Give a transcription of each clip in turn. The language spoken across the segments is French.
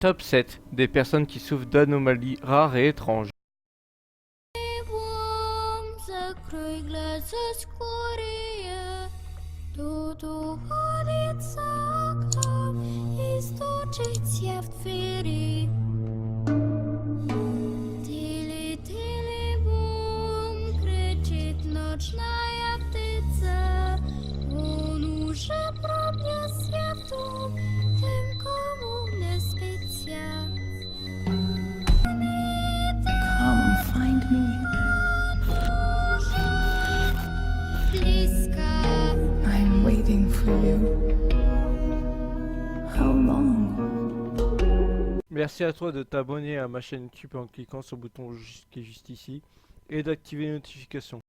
Top 7 des personnes qui souffrent d'anomalies rares et étranges. Закрой глаза скорее, тут уходит за окном и стучится в двери. Тили-тили-бум, кричит ночная птица, он уже пронесся в дом, тем, кому не спится. Come find me. I'm waiting for you. How long? Merci à toi de t'abonner à ma chaîne YouTube en cliquant sur le bouton qui est juste ici et d'activer les notifications.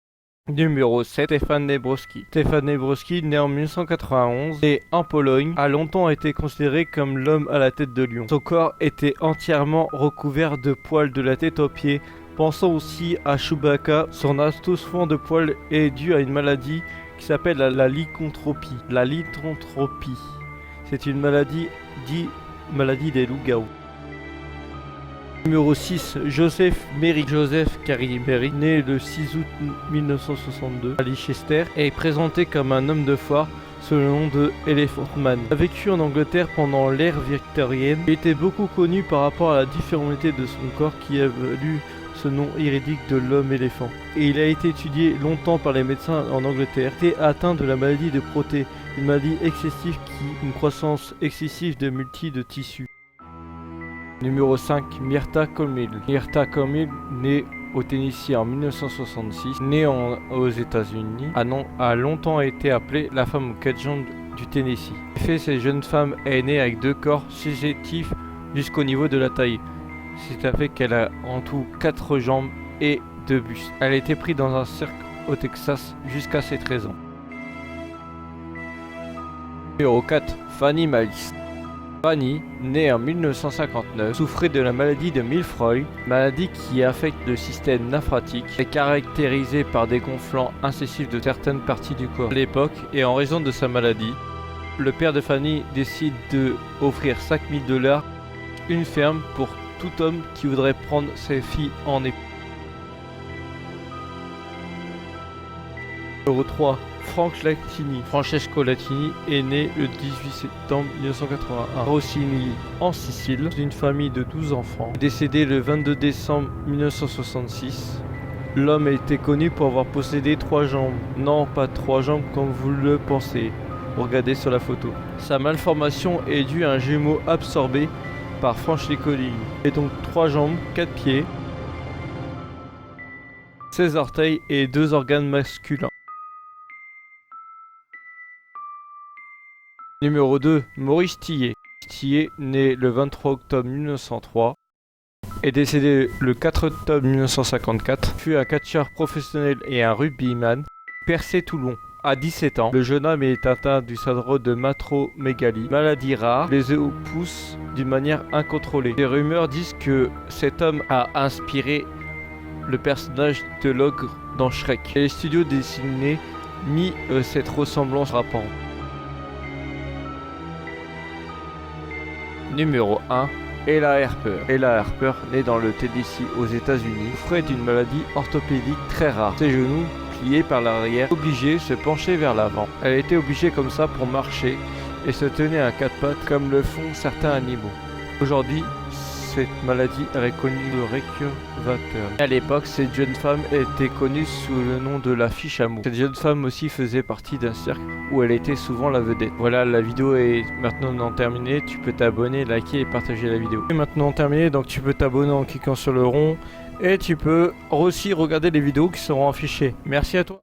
Numéro 7, Stefan Nebrowski. Stefan Nebrowski, né en 1991 et en Pologne, a longtemps été considéré comme l'homme à la tête de lion. Son corps était entièrement recouvert de poils de la tête aux pieds. Pensons aussi à Chewbacca. Son assoussement de poils est dû à une maladie qui s'appelle la lycanthropie. La lycanthropie, c'est une maladie des loups-garous. Numéro 6, Joseph Merrick. Joseph Carey Merrick, né le 6 août 1962 à Leicester, est présenté comme un homme de foire sous le nom de Elephant Man. Il a vécu en Angleterre pendant l'ère victorienne. Il était beaucoup connu par rapport à la difformité de son corps qui a valu ce nom iridique de l'homme éléphant. Et il a été étudié longtemps par les médecins en Angleterre. Il était atteint de la maladie de Proté, une maladie excessive une croissance excessive de de tissus. Numéro 5, Myrta Colmill. Myrta Colmill, née au Tennessee en 1966, née aux États-Unis, a longtemps été appelée la femme aux 4 jambes du Tennessee. En effet, cette jeune femme est née avec 2 corps susceptifs jusqu'au niveau de la taille. C'est à fait qu'elle a en tout 4 jambes et 2 bustes. Elle a été prise dans un cirque au Texas jusqu'à ses 13 ans. Numéro 4, Fanny Malice. Fanny, née en 1959, souffrait de la maladie de Milroy, maladie qui affecte le système lymphatique, est caractérisée par des gonflements incessifs de certaines parties du corps. À l'époque, et en raison de sa maladie, le père de Fanny décide d'offrir $5000, une ferme pour tout homme qui voudrait prendre ses filles en épouse. Numéro 3. Francesco Latini est né le 18 septembre 1981 à Rocinili, en Sicile, d'une famille de 12 enfants. Décédé le 22 décembre 1966, l'homme a été connu pour avoir possédé 3 jambes. Non, pas 3 jambes comme vous le pensez. Regardez sur la photo. Sa malformation est due à un jumeau absorbé par Francesco Latini. Et donc 3 jambes, 4 pieds, 16 orteils et 2 organes masculins. Numéro 2, Maurice Tillet. Tillet, né le 23 octobre 1903, est décédé le 4 octobre 1954, fut un catcheur professionnel et un rugbyman, percé Toulon. À 17 ans, le jeune homme est atteint du syndrome de macromégalie, maladie rare, les os poussent d'une manière incontrôlée. Les rumeurs disent que cet homme a inspiré le personnage de l'ogre dans Shrek. Et les studios dessinés mis cette ressemblance frappante. Numéro 1, Ella Harper. Ella Harper, née dans le Tennessee aux États-Unis, souffrait d'une maladie orthopédique très rare. Ses genoux, pliés par l'arrière, obligés se pencher vers l'avant. Elle était obligée comme ça pour marcher et se tenait à 4 pattes comme le font certains animaux. Aujourd'hui, cette maladie avait connu le récurvateur. À l'époque, cette jeune femme était connue sous le nom de la fiche à mots. Cette jeune femme aussi faisait partie d'un cirque où elle était souvent la vedette. Voilà, la vidéo est maintenant terminée. Tu peux t'abonner, liker et partager la vidéo. Et maintenant terminée, donc tu peux t'abonner en cliquant sur le rond et tu peux aussi regarder les vidéos qui seront affichées. Merci à toi.